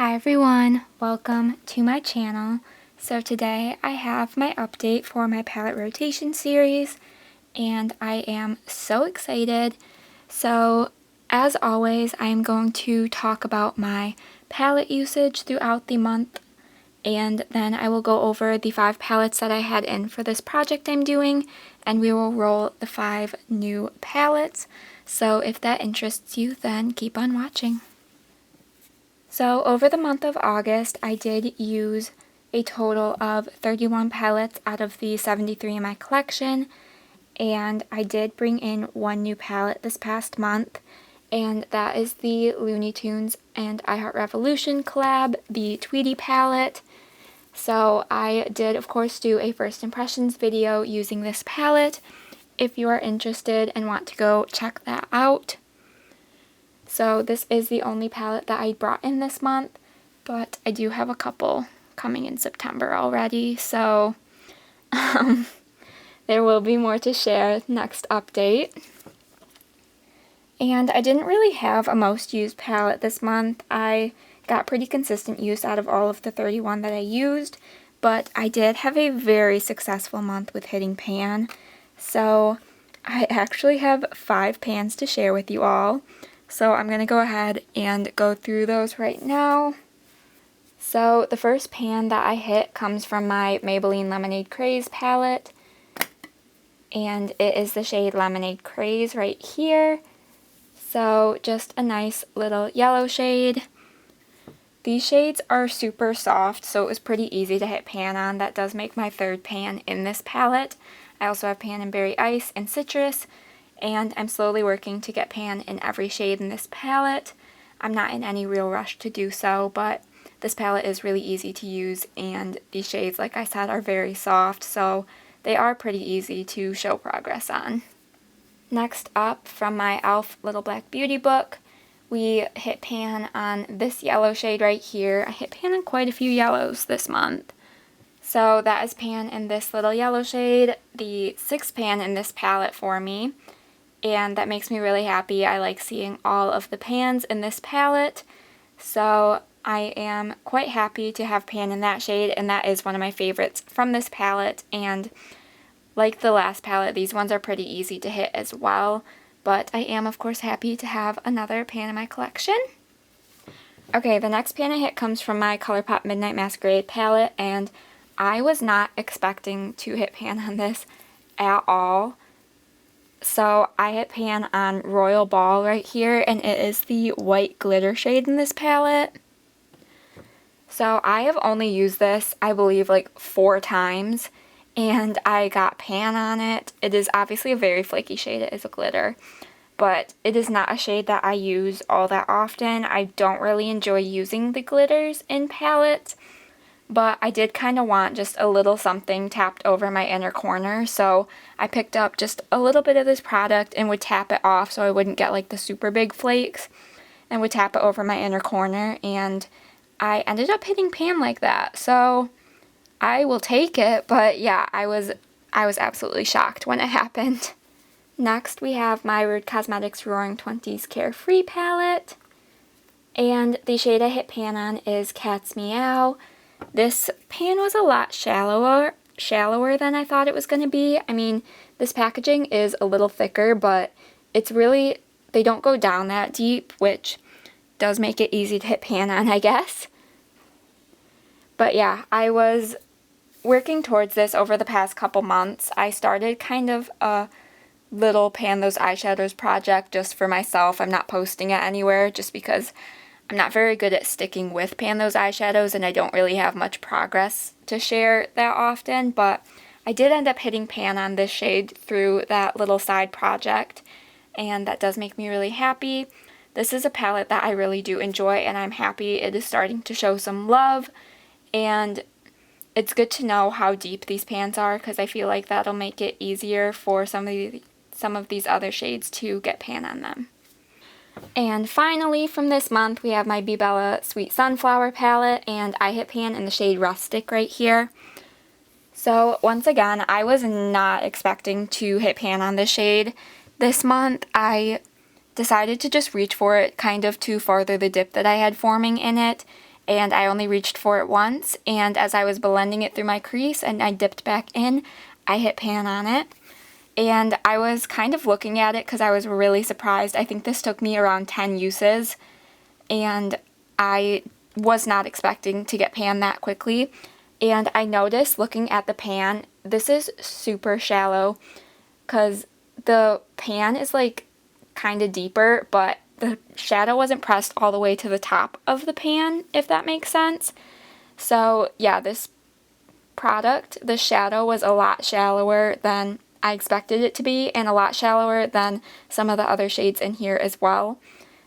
Hi everyone, welcome to my channel. So today I have my update for my palette rotation series and I am so excited. So as always, I am going to talk about my palette usage throughout the month, and then I will go over the 5 palettes that I had in for this project I'm doing, and we will roll the 5 new palettes. So if that interests you, then keep on watching. So over the month of August, I did use a total of 31 palettes out of the 73 in my collection, and I did bring in one new palette this past month, and that is the Looney Tunes and iHeart Revolution collab, the Tweety palette. So I did, of course, do a first impressions video using this palette if you are interested and want to go check that out. So this is the only palette that I brought in this month, but I do have a couple coming in September already, so there will be more to share next update. And I didn't really have a most used palette this month. I got pretty consistent use out of all of the 31 that I used, but I did have a very successful month with hitting pan. So I actually have 5 pans to share with you all. So I'm going to go ahead and go through those right now. So the first pan that I hit comes from my Maybelline Lemonade Craze palette. And it is the shade Lemonade Craze right here. So just a nice little yellow shade. These shades are super soft, so it was pretty easy to hit pan on. That does make my third pan in this palette. I also have pan in Berry Ice and Citrus, and I'm slowly working to get pan in every shade in this palette. I'm not in any real rush to do so, but this palette is really easy to use, and these shades, like I said, are very soft, so they are pretty easy to show progress on. Next up, from my e.l.f. Little Black Beauty book, we hit pan on this yellow shade right here. I hit pan on quite a few yellows this month. So that is pan in this little yellow shade, the 6th pan in this palette for me. And that makes me really happy. I like seeing all of the pans in this palette, so I am quite happy to have pan in that shade, and that is one of my favorites from this palette. And like the last palette, these ones are pretty easy to hit as well, but I am of course happy to have another pan in my collection. Okay, the next pan I hit comes from my Colourpop Midnight Masquerade palette, and I was not expecting to hit pan on this at all. So I hit pan on Royal Ball right here, and it is the white glitter shade in this palette. So I have only used this, I believe, like 4 times, and I got pan on it. It is obviously a very flaky shade, it is a glitter, but it is not a shade that I use all that often. I don't really enjoy using the glitters in palettes, but I did kind of want just a little something tapped over my inner corner, so I picked up just a little bit of this product and would tap it off so I wouldn't get like the super big flakes, and would tap it over my inner corner, and I ended up hitting pan like that. So I will take it, but yeah, I was absolutely shocked when it happened. Next we have my Rude Cosmetics Roaring 20s Carefree palette, and the shade I hit pan on is Cat's Meow. This pan was a lot shallower than I thought it was going to be. I mean, this packaging is a little thicker, but it's really, they don't go down that deep, which does make it easy to hit pan on, I guess. But yeah, I was working towards this over the past couple months. I started kind of a little Pan Those Eyeshadows project just for myself. I'm not posting it anywhere just because I'm not very good at sticking with Pan Those Eyeshadows, and I don't really have much progress to share that often, but I did end up hitting pan on this shade through that little side project, and that does make me really happy. This is a palette that I really do enjoy, and I'm happy it is starting to show some love, and it's good to know how deep these pans are, because I feel like that'll make it easier for some of these other shades to get pan on them. And finally, from this month, we have my Be Bella Sweet Sunflower palette, and I hit pan in the shade Rustic right here. So once again, I was not expecting to hit pan on this shade this month. I decided to just reach for it kind of to farther the dip that I had forming in it, and I only reached for it once, and as I was blending it through my crease and I dipped back in, I hit pan on it. And I was kind of looking at it because I was really surprised. I think this took me around 10 uses, and I was not expecting to get pan that quickly. And I noticed looking at the pan, this is super shallow because the pan is like kind of deeper, but the shadow wasn't pressed all the way to the top of the pan, if that makes sense. So yeah, this product, the shadow was a lot shallower than I expected it to be, and a lot shallower than some of the other shades in here as well.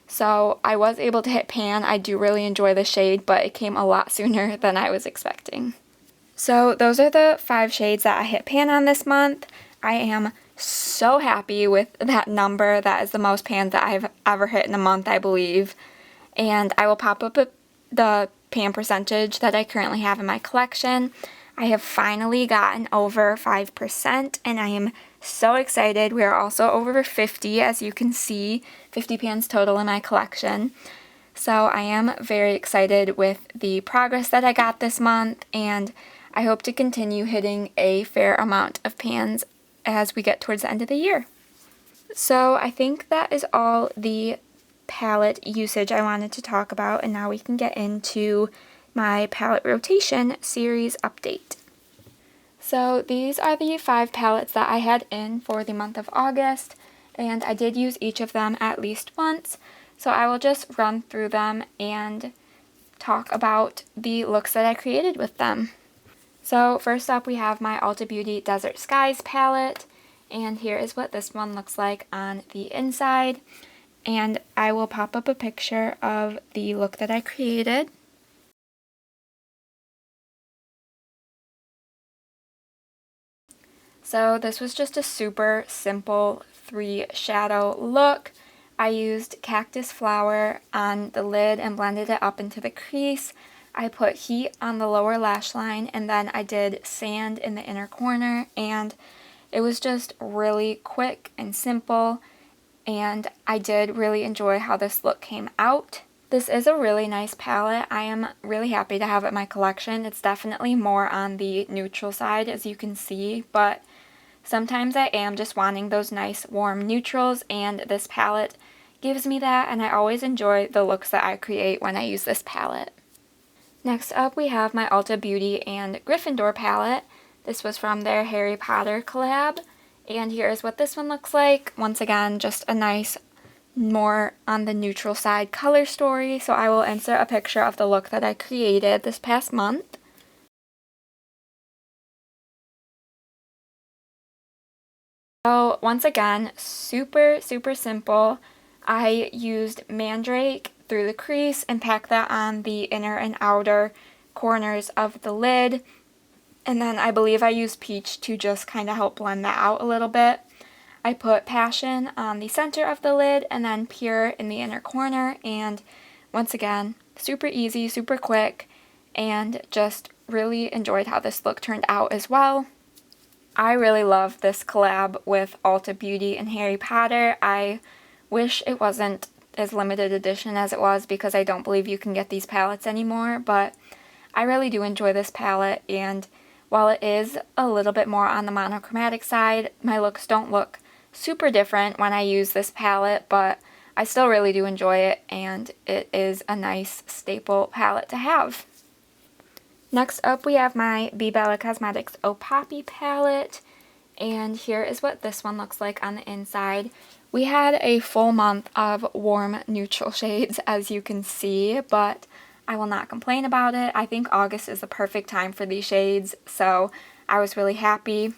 So I was able to hit pan. I do really enjoy the shade, but it came a lot sooner than I was expecting. So those are the 5 shades that I hit pan on this month. I am so happy with that number. That is the most pans that I've ever hit in a month, I believe. And I will pop up the pan percentage that I currently have in my collection. I have finally gotten over 5%, and I am so excited. We are also over 50, as you can see, 50 pans total in my collection. So I am very excited with the progress that I got this month, and I hope to continue hitting a fair amount of pans as we get towards the end of the year. So I think that is all the palette usage I wanted to talk about, and now we can get into my palette rotation series update. So these are the 5 palettes that I had in for the month of August, and I did use each of them at least once, so I will just run through them and talk about the looks that I created with them. So first up we have my Ulta Beauty Desert Skies palette, and here is what this one looks like on the inside. And I will pop up a picture of the look that I created. So this was just a super simple 3 shadow look. I used cactus flower on the lid and blended it up into the crease. I put heat on the lower lash line, and then I did sand in the inner corner, and it was just really quick and simple. And I did really enjoy how this look came out. This is a really nice palette. I am really happy to have it in my collection. It's definitely more on the neutral side, as you can see, but sometimes I am just wanting those nice warm neutrals, and this palette gives me that, and I always enjoy the looks that I create when I use this palette. Next up we have my Ulta Beauty and Gryffindor palette. This was from their Harry Potter collab. And here's what this one looks like. Once again, just a nice, more on the neutral side color story. So I will insert a picture of the look that I created this past month. So once again, super simple. I used Mandrake through the crease and packed that on the inner and outer corners of the lid. And then I believe I used Peach to just kind of help blend that out a little bit. I put Passion on the center of the lid and then Pure in the inner corner. And once again, super easy, super quick, and just really enjoyed how this look turned out as well. I really love this collab with Ulta Beauty and Harry Potter. I wish it wasn't as limited edition as it was, because I don't believe you can get these palettes anymore, but I really do enjoy this palette, and while it is a little bit more on the monochromatic side, my looks don't look super different when I use this palette, but I still really do enjoy it, and it is a nice staple palette to have. Next up we have my Be Bella Cosmetics Oh Poppy palette, and here is what this one looks like on the inside. We had a full month of warm neutral shades, as you can see, but I will not complain about it. I think August is the perfect time for these shades, so I was really happy.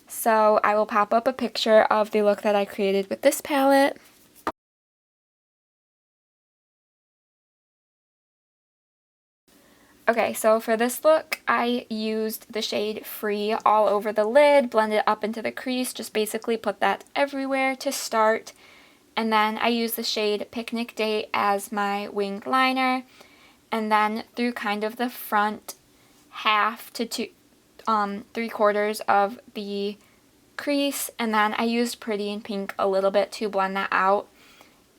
So I will pop up a picture of the look that I created with this palette. Okay, so for this look, I used the shade Free all over the lid, blended it up into the crease, just basically put that everywhere to start. And then I used the shade Picnic Date as my winged liner. And then through kind of the front half to 3/4 of the crease, and then I used Pretty in Pink a little bit to blend that out,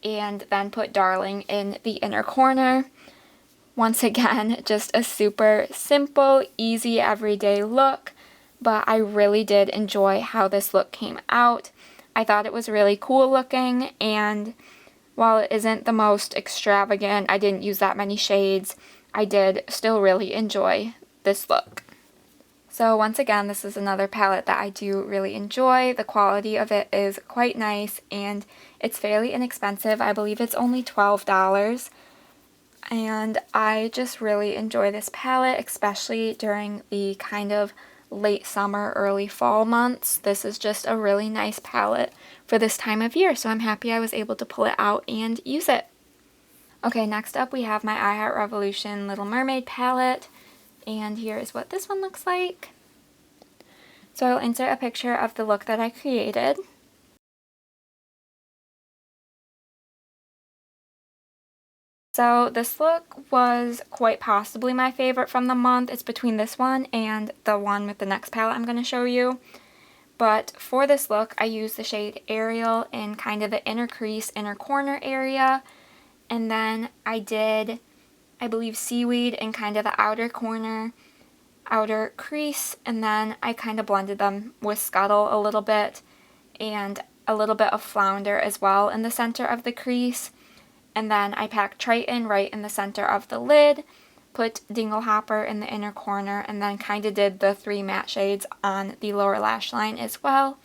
and then put Darling in the inner corner. Once again, just a super simple, easy, everyday look, but I really did enjoy how this look came out. I thought it was really cool looking, and while it isn't the most extravagant, I didn't use that many shades, I did still really enjoy this look. So once again, this is another palette that I do really enjoy. The quality of it is quite nice, and it's fairly inexpensive. I believe it's only $12. And I just really enjoy this palette, especially during the kind of late summer, early fall months. This is just a really nice palette for this time of year, so I'm happy I was able to pull it out and use it. Okay, next up we have my I Heart Revolution Little Mermaid palette, and here is what this one looks like. So I'll insert a picture of the look that I created. So this look was quite possibly my favorite from the month. It's between this one and the one with the next palette I'm going to show you. But for this look, I used the shade Ariel in kind of the inner crease, inner corner area. And then I did, I believe, Seaweed in kind of the outer corner, outer crease. And then I kind of blended them with Scuttle a little bit and a little bit of Flounder as well in the center of the crease. And then I packed Triton right in the center of the lid, put Dinglehopper in the inner corner, and then kind of did the 3 matte shades on the lower lash line as well.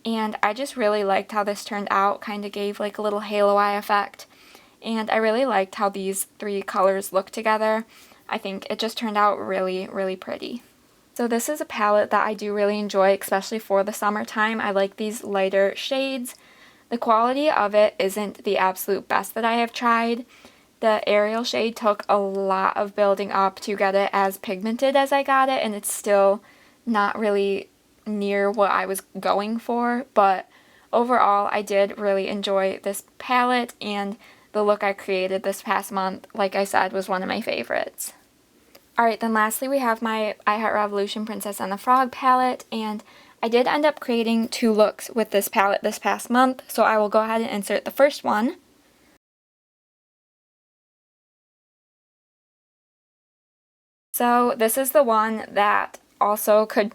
And I just really liked how this turned out, kind of gave like a little halo eye effect. And I really liked how these 3 colors look together. I think it just turned out really, really pretty. So this is a palette that I do really enjoy, especially for the summertime. I like these lighter shades. The quality of it isn't the absolute best that I have tried. The Ariel shade took a lot of building up to get it as pigmented as I got it, and it's still not really near what I was going for, but overall I did really enjoy this palette, and the look I created this past month, like I said, was one of my favorites. Alright, then lastly we have my I Heart Revolution Princess and the Frog palette, and I did end up creating 2 looks with this palette this past month, so I will go ahead and insert the first one. So this is the one that also could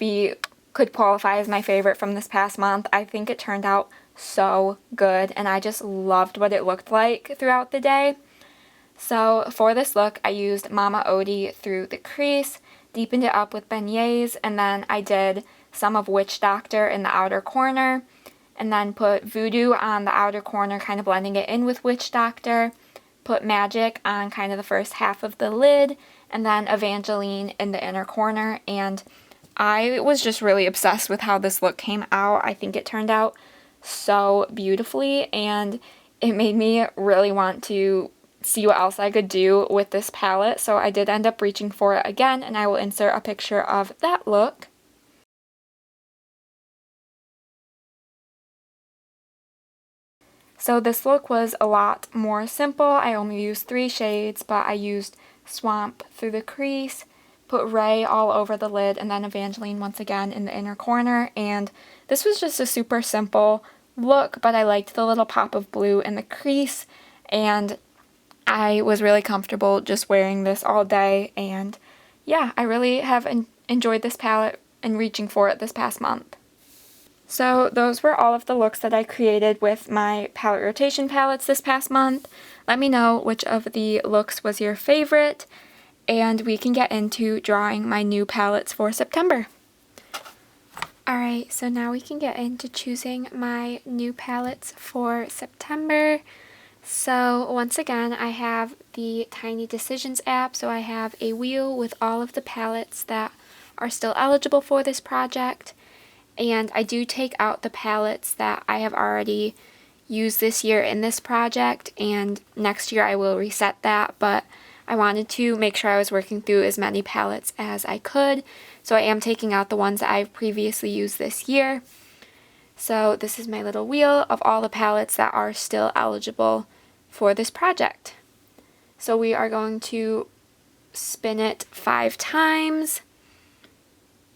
qualify as my favorite from this past month. I think it turned out so good, and I just loved what it looked like throughout the day. So for this look, I used Mama Odie through the crease, deepened it up with beignets, and then I did some of Witch Doctor in the outer corner, and then put Voodoo on the outer corner, kind of blending it in with Witch Doctor, put Magic on kind of the first half of the lid, and then Evangeline in the inner corner, and I was just really obsessed with how this look came out. I think it turned out so beautifully, and it made me really want to see what else I could do with this palette, so I did end up reaching for it again, and I will insert a picture of that look. So this look was a lot more simple. I only used 3 shades, but I used Swamp through the crease, put Ray all over the lid, and then Evangeline once again in the inner corner. And this was just a super simple look, but I liked the little pop of blue in the crease, and I was really comfortable just wearing this all day. And yeah, I really have enjoyed this palette and reaching for it this past month. So those were all of the looks that I created with my palette rotation palettes this past month. Let me know which of the looks was your favorite, and we can get into drawing my new palettes for September. Alright, so now we can get into choosing my new palettes for September. So once again, I have the Tiny Decisions app, so I have a wheel with all of the palettes that are still eligible for this project. And I do take out the palettes that I have already used this year in this project, and next year I will reset that, but I wanted to make sure I was working through as many palettes as I could, so I am taking out the ones that I've previously used this year. So this is my little wheel of all the palettes that are still eligible for this project. So we are going to spin it 5 times.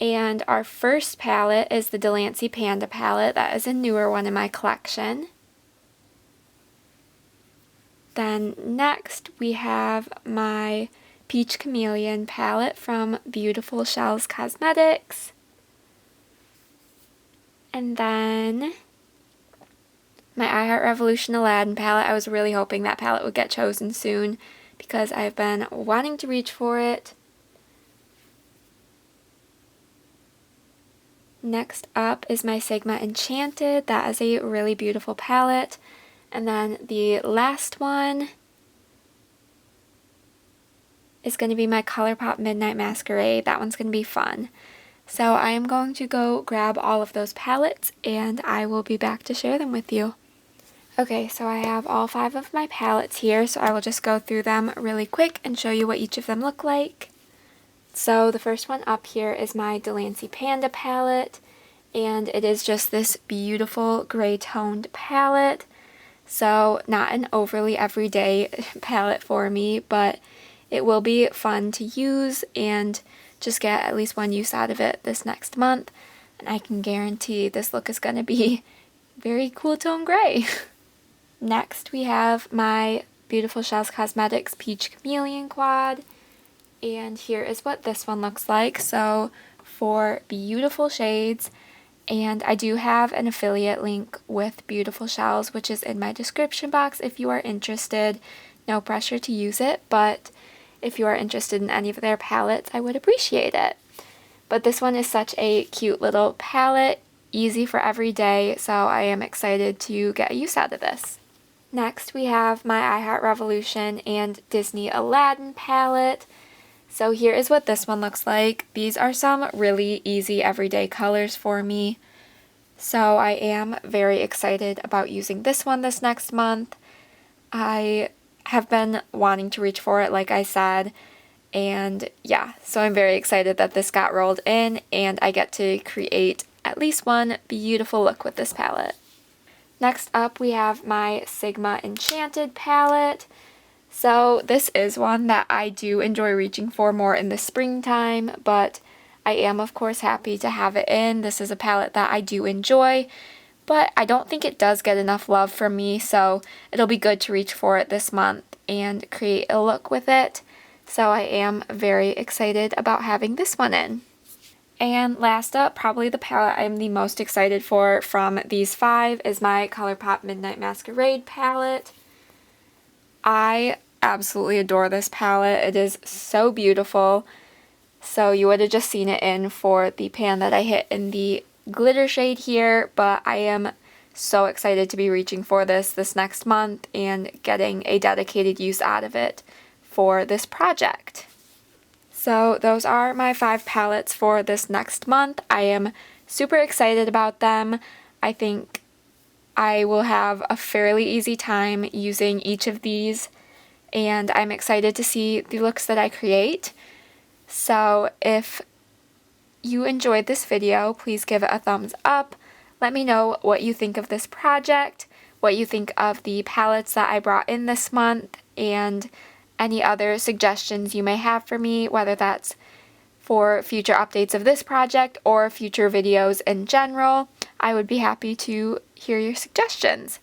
And our first palette is the Delancey Panda palette. That is a newer one in my collection. Then next we have my Peach Chameleon palette from Beautiful Shellz Cosmetics. And then my I Heart Revolution Aladdin palette. I was really hoping that palette would get chosen soon because I've been wanting to reach for it. Next up is my Sigma Enchanted. That is a really beautiful palette. And then the last one is going to be my Colourpop Midnight Masquerade. That one's going to be fun. So I am going to go grab all of those palettes and I will be back to share them with you. Okay, so I have all 5 of my palettes here, so I will just go through them really quick and show you what each of them look like. So the first one up here is my Delancey Panda palette, and it is just this beautiful gray toned palette. So not an overly everyday palette for me, but it will be fun to use and just get at least one use out of it this next month. And I can guarantee this look is going to be very cool tone gray. Next we have my Beautiful Shellz Cosmetics Peach Chameleon quad. And here is what this one looks like. So 4 beautiful shades. And I do have an affiliate link with Beautiful Shellz, which is in my description box if you are interested. No pressure to use it, but if you are interested in any of their palettes, I would appreciate it. But this one is such a cute little palette, easy for every day, so I am excited to get a use out of this. Next, we have my I Heart Revolution and Disney Aladdin palette. So here is what this one looks like. These are some really easy everyday colors for me. So I am very excited about using this one this next month. I have been wanting to reach for it, like I said. And yeah, so I'm very excited that this got rolled in and I get to create at least one beautiful look with this palette. Next up, we have my Sigma Enchanted palette. So this is one that I do enjoy reaching for more in the springtime, but I am of course happy to have it in. This is a palette that I do enjoy, but I don't think it does get enough love from me, so it'll be good to reach for it this month and create a look with it. So I am very excited about having this one in. And last up, probably the palette I'm the most excited for from these 5 is my Colourpop Midnight Masquerade palette. I absolutely adore this palette. It is so beautiful. So you would have just seen it in for the pan that I hit in the glitter shade here, but I am so excited to be reaching for this next month and getting a dedicated use out of it for this project. So those are my 5 palettes for this next month. I am super excited about them. I think I will have a fairly easy time using each of these, and I'm excited to see the looks that I create. So if you enjoyed this video, please give it a thumbs up. Let me know what you think of this project, what you think of the palettes that I brought in this month, and any other suggestions you may have for me, whether that's for future updates of this project or future videos in general. I would be happy to hear your suggestions.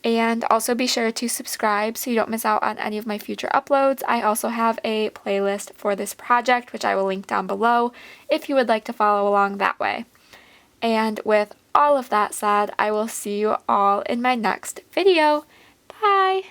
And also be sure to subscribe so you don't miss out on any of my future uploads. I also have a playlist for this project, which I will link down below if you would like to follow along that way. And with all of that said, I will see you all in my next video. Bye!